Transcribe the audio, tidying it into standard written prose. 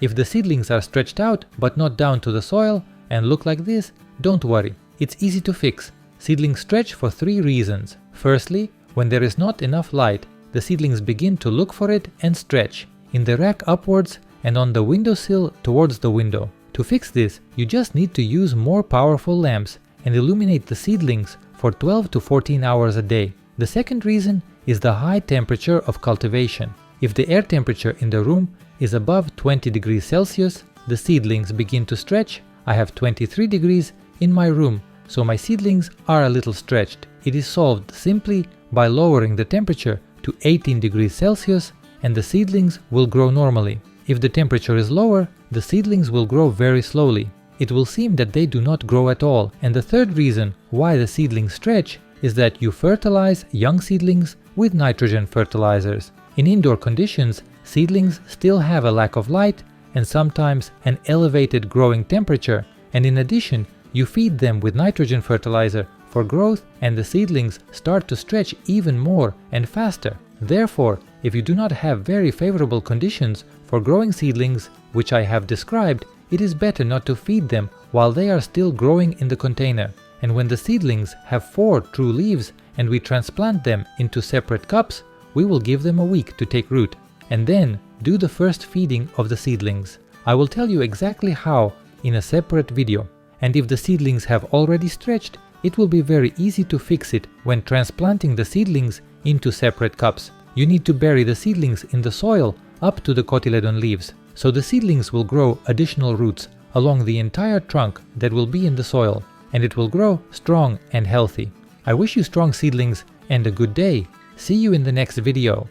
If the seedlings are stretched out but not down to the soil and look like this, don't worry, it's easy to fix. Seedlings stretch for 3 reasons. Firstly, when there is not enough light, the seedlings begin to look for it and stretch, in the rack upwards and on the windowsill towards the window. To fix this, you just need to use more powerful lamps and illuminate the seedlings for 12 to 14 hours a day. The second reason is the high temperature of cultivation. If the air temperature in the room is above 20 degrees Celsius, the seedlings begin to stretch. I have 23 degrees in my room, so my seedlings are a little stretched. It is solved simply by lowering the temperature to 18 degrees Celsius and the seedlings will grow normally. If the temperature is lower, the seedlings will grow very slowly. It will seem that they do not grow at all. And the third reason why the seedlings stretch is that you fertilize young seedlings with nitrogen fertilizers. In indoor conditions, seedlings still have a lack of light and sometimes an elevated growing temperature, and in addition, you feed them with nitrogen fertilizer for growth and the seedlings start to stretch even more and faster. Therefore, if you do not have very favorable conditions for growing seedlings, which I have described, it is better not to feed them while they are still growing in the container. And when the seedlings have 4 true leaves and we transplant them into separate cups, we will give them a week to take root, and then do the first feeding of the seedlings. I will tell you exactly how in a separate video. And if the seedlings have already stretched, it will be very easy to fix it when transplanting the seedlings into separate cups. You need to bury the seedlings in the soil up to the cotyledon leaves, so the seedlings will grow additional roots along the entire trunk that will be in the soil, and it will grow strong and healthy. I wish you strong seedlings and a good day. See you in the next video.